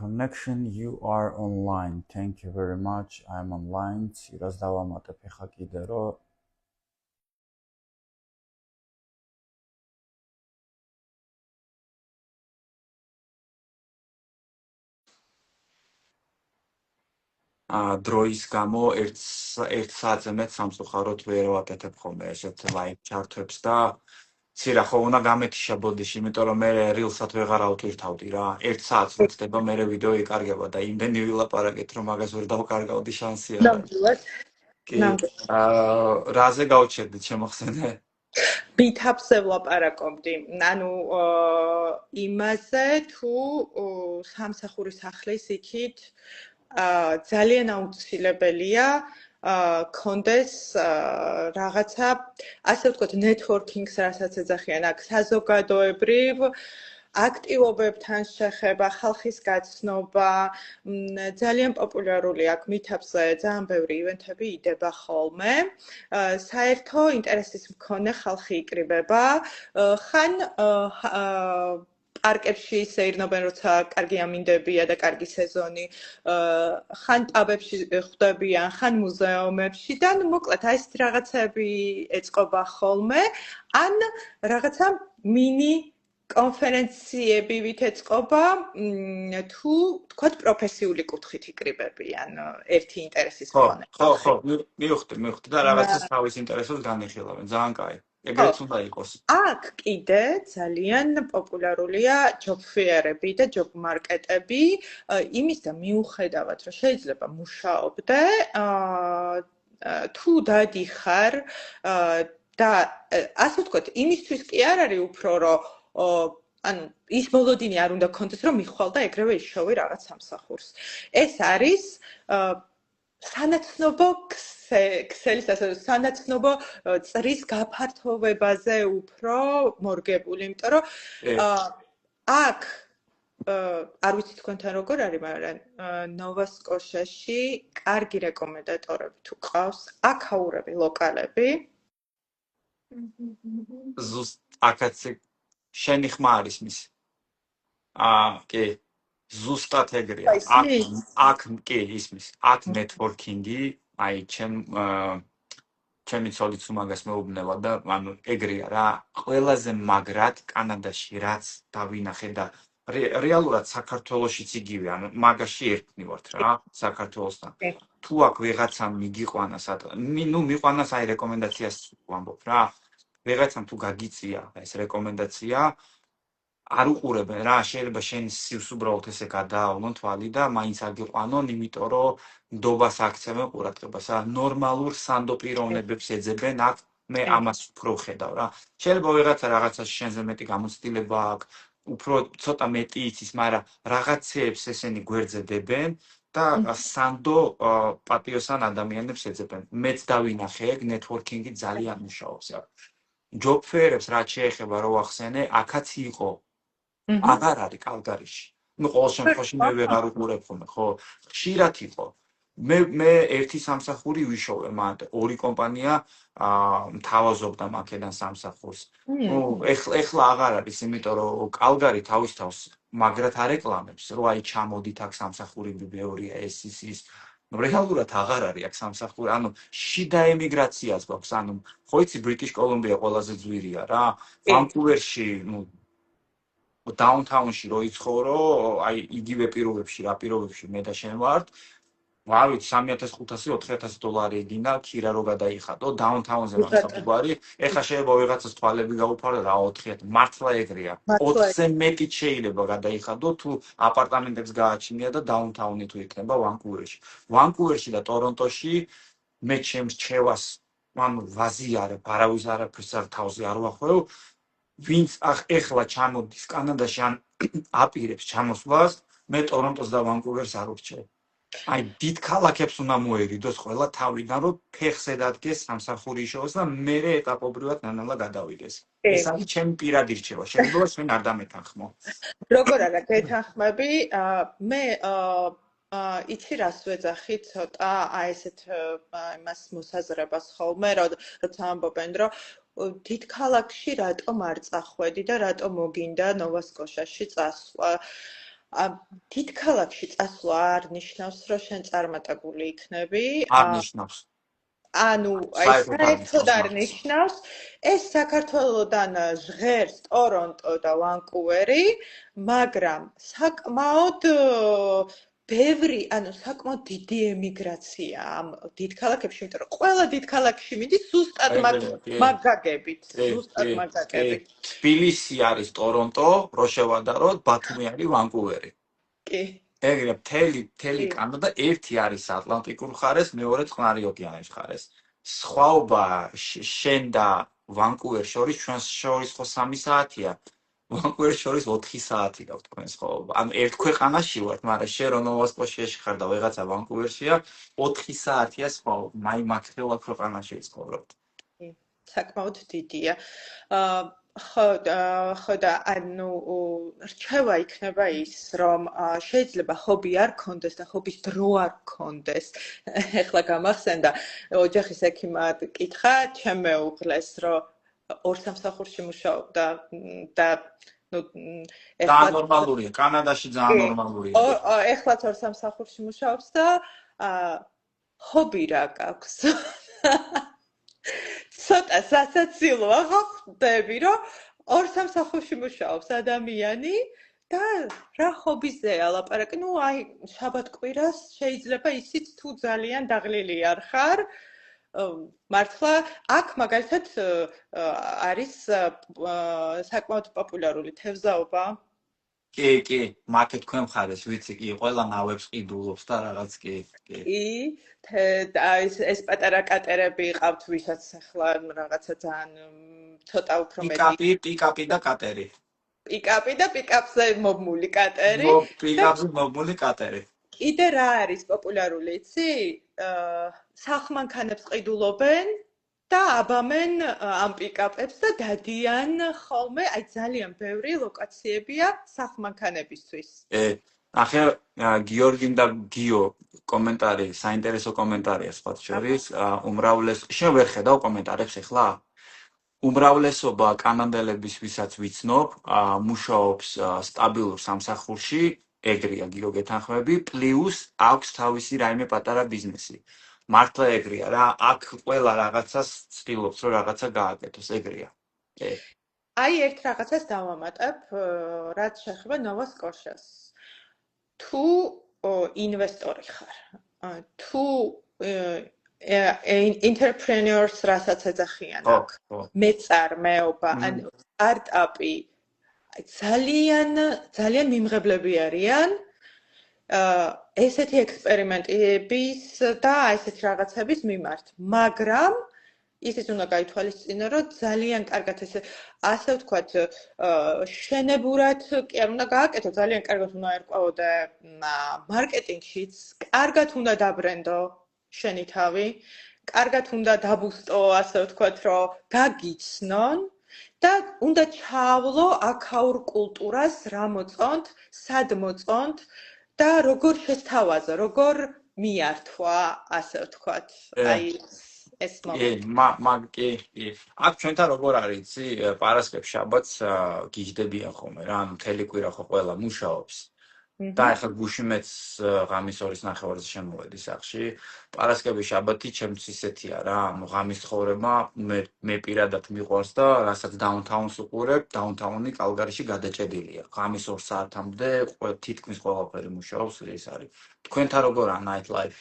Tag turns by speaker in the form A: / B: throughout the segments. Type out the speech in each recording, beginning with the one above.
A: connection. You are online. Thank you very much. I'm online. Ცირას დავამატებ ეხა კიდე რომ დროის გამო ერთ საათზე მეტ სამწუხაროდ ვერ ვაკეთებ ხოლმე ესეთ live chart-ებს და ცირა ხო უნდა გამეთიშა ბოდიში, იმიტომ რომ მე reels-ად ვეღარ ავტვირთავდი რა. 1 საათს ვწდება, მე ვიდეო იკარგება და იმდენი ვილაპარაკეთ, რომ მაგას ვერ დავკარგავდი შანსი არ არის. რაზე გავჩერდით შემოხსენე?
B: ბითაპზე ვლაპარაკობდი. ანუ იმაზე თუ სამსახურის სახლის იქით ძალიან აუცილებელია კონდეს რაღაცა, ასე ვთქვათ, networking-ს რასაც ეძახიან აქ, საზოგადოებრივ აქტივობებთან შეხება, ხალხის გაცნობა, ძალიან პოპულარული აქ meetup-ზე ძალიან ბევრი ივენთები იდება ხოლმე. საერთო ინტერესის მქონე ხალხი იკრიბება, ხან პარკებში სეირნობენ, როცა კარგი ამინდებია და კარგი სეზონი, ხან ტაბებში ხვდებიან, ხან მუზეუმებში და მოკლედ აი ესეთი რაღაცები ეწყობა ხოლმე, ან რაღაცა მინი კონფერენციები ვით ეწყობა, თუ თქვათ პროფესიული კუთხით იკრიბებიან ერთი ინტერესის მქონე.
A: ხო, მივხვდი და რაღაცას თავის ინტერესებს განიხილავენ, ძალიან კაი. ეგრეც უნდა იყოს.
B: აქ კიდე ძალიან პოპულარულია job fair-ები და job market-ები, იმისა მიუხედავად, რომ შეიძლება მუშაობდე, თუ დადიხარ და ასე ვთქვათ, იმისთვის კი არ არის უფრო რომ ანუ ის მოლოდინი არ უნდა კონდეს, რომ მიხვალ და ეგრევე იშოვი რაღაც სამსახურს. ეს არის სანაცნობო ქსელის, ასე სანაცნობო წრის გაფართოვებაზე უფრო მორგებული, იმიტომ რომ აქ არ ვიცი თქვენთან როგორ არის, მაგრამ ნოვასკოშაში კარგი რეკომენდატორები თუ ყავს, აქაურები ლოკალები.
A: ზუსტ აქაც შენი ხმა არის მისი. კი. ზუსტად ეგრეა. აქ კი ისმის. აქ networking-ი, აი ჩემი ცოლიც უმაგას მეუბნება და ანუ ეგრეა რა. ყველაზე მაგრად კანადაში რაც დავინახე და რეალურად საქართველოშიც იგივე, ანუ მაგაში ერთნი ვართ რა, საქართველოსთან. თუ აქ ვიღაცამ მიგიყვანას, მიყვანას აი რეკომენდაციას ვამბობ რა. ვიღაცამ თუ გაგიწია ეს რეკომენდაცია, არ უყურებენ რა, შეიძლება შენ სივს უბრალოდ ესე გადაავლონ თვალი და მაინც აგიყვანონ, იმიტომ რომ ნდობას აქცევენ ყურადღებას. ნორმალურ სანდო პიროვნებებს ეძებენ, აქ მე ამას უფრო ვხედავ რა. შეიძლება ვიღაცა რაღაცაში შენზე მეტი გამოცდილება აქვს, უფრო ცოტა მეტი იცის, მაგრამ რაღაცეებს ესენი გვერდზე დებენ და სანდო პატიოსან ადამიანებს ეძებენ. მეც დავინახე ეგ networking-ი ძალიან მუშაობს აქ. job fair-ებს რაც შეეხება რო ახსენე, აქაც იყო. აღარ არის კალგარიში. ყოველ შემთხვევაში მე ვეღარ უყურებ ხოლმე, ხო? ხშირად იყო. მე ერთი სამსახური ვიშოვე, მანდ ორი კომპანია მთავაზობდა მაქედან სამსახურს. ეხლა აღარ არის, იმიტომ რომ კალგარი თავის თავს მაგრად არეკლამებს, რომ აი ჩამოდით აქ სამსახურები ბევრია, ეს ის. რეალურად აღარ არის აქ სამსახური, ანუ შიდა ემიგრაციას გვაქვს, ანუ ხო იცი ბრიტიშ კოლუმბია ყველაზე ძვირია რა. ვანკუვერში, დაუნთაუნში რო იცხოვრო, აი იგივე პირობებში, რა პირობებში მე და შენ ვართ. ვავით 3500-4000 დოლარი ეგინა, ქირა რო გადაიხადო, დაუნთაუნზე მაგსაბუბარი, ეხლა შეიძლება ვიღაცას თვალები გაუფარო რა 4-ად, მართლა ეგრეა. 4-ზე მეტი შეიძლება გადაიხადო, თუ აპარტამენტებს გააჩნია და დაუნთაუნი თუ იქნება ვანკუვერში. ვანკუვერში და ტორონტოში მე ჩემს რჩევას, ანუ ვაზიარებ, არავის არაფერს არ თავზე არ ვახვევ. ვინც ეხლა ჩამოდის კანადაში ან აპირებს ჩამოსვლას, მე ტორონტოს და ვანკუვერს არ ვრჩევ. აი დიდ ქალაქებს უნდა მოერიდოს ყველა თავიდან, რომ ფეხს ედადგეს სამსახური იშოვოს და მერე ეტაპობრივად ნანალა გადავიდეს. ეს არის ჩემი პირადი რჩევა. შეიძლება შენ არ დამეთანხმო.
B: როგორ არა გეთანხმები, მე იცი რას ვეძახი ცოტა აი ესეთ იმას მოსაზრებას ხოლმე, როცა ამბობენ, რომ დიდ ქალაქში რატომ არ წახვედი და რატომ მოგინდა ნოვასკოშაში წასვლა. დიდ ქალაქში წასვლა არ ნიშნავს, რომ შენ წარმატებული იქნები.
A: არ ნიშნავს.
B: ანუ აი საერთოდ არ ნიშნავს. ეს საქართველოდან ჟღერს ტორონტო და ვანკუვერი, მაგრამ საკმაოდ ბევრი, ანუ საკმაოდ დიდი ემიგრაცია ამ დიდ ქალაქებში, იმიტომ რომ ყველა დიდ ქალაქში მიდის ზუსტად მაგაგებით, ზუსტად მაგაგებით.
A: თბილისი არის ტორონტო, რო შევადაროთ, ბათუმი არის ვანკუვერი.
B: კი.
A: ეგრე მთელი კანადა ერთი არის ატლანტიკურ მხარეს, მეორე წყნარი ოკეანის მხარეს. სხვაობა შენ და ვანკუვერ შორის ჩვენს შორის ხო 3 საათია. ვანკუვერ შორის 4 საათი გაქვს თქვენს სხვაობა. ანუ ერთ ქვეყანაში ვართ, მაგრამ შენ რო ნოვასკოშიაში ხარ და ვიღაცა ვანკუვერშია, 4 საათია სხვაობა. მაი მაქრელა ქვეყანაში ცხოვრობთ.
B: საკმაოდ დიდია. ხო და ანუ რჩევა იქნება ის, რომ შეიძლება ჰობი არ გქონდეს და ჰობის დრო არ გქონდეს. ეხლა გამახსენდა ოჯახის ექიმმა კითხა ჩემ მეუღლეს, რომ ორ სამსახურში მუშაობდა და
A: ეხლა ნორმალურია, კანადაში ძალიან ნორმალურია.
B: ეხლაც ორ სამსახურში მუშაობს და ჰობი რა გაქვს? ცოტა სასაცილოა, ხო ხვდები, რომ ორ სამსახურში მუშაობს ადამიანი და რა ჰობიზეა ლაპარაკი. ნუ აი შაბათ-კვირას შეიძლება ისიც თუ ძალიან დაღლილი არ ხარ. მართლა აქ მაგალითად არის საკმაოდ პოპულარული თევზაობა.
A: კი, მაქე თქვენ მხარეს ვიცი, კი, ყველა ნავებს ყიდულობს და რაღაც კი.
B: ეს პატარა კატერები ყავთ, ვისაც ახლა რაღაცა ძალიან ცოტა უფრო მეტი.
A: პიკაპი და კატერი.
B: პიკაპი და პიკაპზე მობმული კატერი.
A: პიკაპზე მობმული კატერი.
B: კიდე რა არის პოპულარული, იცი? სახმანქანებს ყიდულობენ და აბამენ ამ პიკაპებს და დადიან ხოლმე, აი ძალიან ბევრი ლოკაციებია სახმანქანებისთვის.
A: ახლა გიორგიმ და გიო კომენტარი, საინტერესო კომენტარია სხვა შორის. უმრავლეს შენ ვერ ხედავ კომენტარებს ახლა? უმრავლესობა კანადელების, ვისაც ვიცნობ, მუშაობს სტაბილურ სამსახურში, ეგრეა გიო გეთანხმები, პლუს აქვს თავისი რაიმე პატარა ბიზნესი. მართლა ეგრეა რა, აქ ყველა რაღაცას ცდილობს, რომ რაღაცა გააკეთოს, ეგრეა.
B: აი ერთ რაღაცას დავამატებ, რაც შეეხება ნოვა სკოშას. თუ ინვესტორი ხარ, თუ entrepreneurs რასაც ეძახიან აქ, მეწარმეობა, ანუ სტარტაპი ძალიან მიმღებლები არიან ესეთი ექსპერიმენტების და ესეთი რაღაცების მიმართ, მაგრამ ისიც უნდა გაითვალისწინო, რომ ძალიან კარგად ასე ვთქვათ, შენებურად კი არ უნდა გააკეთო, ძალიან კარგად უნდა ერკვეოდე მარკეტინგშიც, კარგად უნდა დაბრენდო შენი თავი, კარგად უნდა დაბუსტო, ასე ვთქვათ, რომ გაგიცნონ და უნდა ჩაავლო აქაურ კულტურას, რა მოწონთ, სად მოწონთ და როგორ შესთავაზო, როგორ მიართვა, ასე ვთქვათ, აი ეს
A: კი. აქ ჩვენთან როგორ არის, იცი, პარასკევს შაბათს გიждდებიან ხოლმე რა, ანუ მთელი კვირა ხო ყველა მუშაობს. და ახლა გუში მეც ღამის 2:30-ზე შემოვედი სახლში. პარასკევი შაბათი ჩემთვის ისეთია რა, ანუ ღამის ცხოვრება მე პირადად მიყვარს და რასაც დაუნთაუნს უყურებ, დაუნთაუნი კალგარიში გადაჭედილია. ღამის 2 საათამდე თითქმის ყველაფერი მუშაობს, ეს არის. თქვენთან როგორია night life?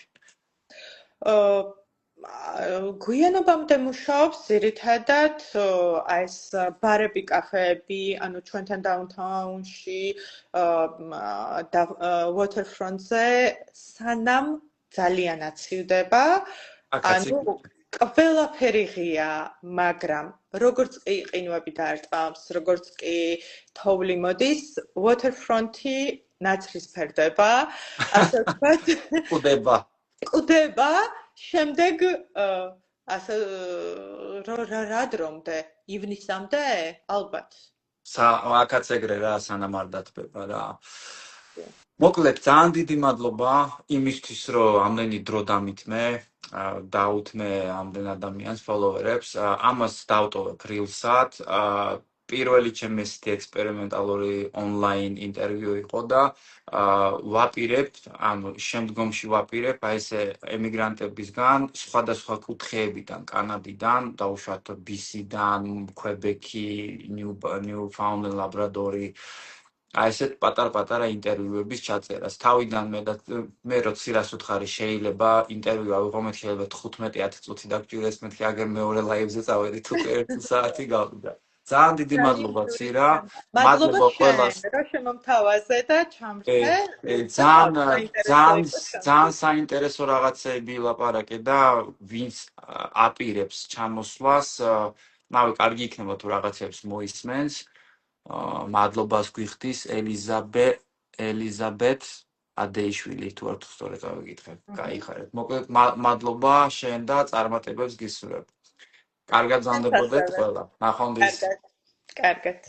B: გვიანობამდე მუშაობს ძირითადად ეს ბარები, კაფეები, ანუ ჩვენთან დაუნთაუნში და waterfront-ზე სანამ ძალიან აცივდება. ანუ ყველაფერი ღია, მაგრამ როგორც კი ყინვები დაარტყამს, როგორც კი თოვლი მოდის, waterfront-ი ნაცრისფერდება, ასე ვთქვათ. კვდება. შემდეგ ასე რა დრომდე? ივნისამდე? ალბათ.
A: აქაც ეგრე რა, სანამ არ დათბება რა. მოკლედ, ძალიან დიდი მადლობა იმისთვის, რომ ამდენი დრო დამითმე, დაუთმე ამდენ ადამიანს, ფოლოვერებს. ამას დავტოვებ Reels-ად. პირველი ჩემი ესეთი ექსპერიმენტალური ონლაინ ინტერვიუ იყო და ვაპირებ, ანუ შემდგომში ვაპირებ აი ესე ემიგრანტებისგან სხვადასხვა კუთხეებიდან, კანადიდან, დაუშვათ BC-დან, კვებეკი, ნიუფაუნდლენდ, ლაბრადორი აი ესეთ პატარ-პატარა ინტერვიუების ჩაწერას. თავიდან მე როცა რას უთხარი შეიძლება ინტერვიუ ავიღო, მე შეიძლება 15-10 წუთი დაგჭირდეს, მეთქი აგერ მეორე ლაივზე წავედი თუ 1 საათი გავიდა. ძალიან დიდი მადლობა ცირა.
B: მადლობა
A: ყველას.
B: შენ, რომ შემომთავაზე და ჩამრთე.
A: ძალიან საინტერესო რაღაცები ლაპარაკე და ვინც აპირებს ჩამოსვლას, ნავი კარგი იქნება თუ რაღაცებს მოისმენს. მადლობას გვიხდის ელიზაბეთ ადეიშვილი თუ არ თუ სწორედ გავიკითხე. გაიხარეთ. მოკლედ მადლობა შენ და წარმატებებს გისურვებ. კარგად გზავნდებოდეთ ყველა. ნახვამდის.
B: კარგად.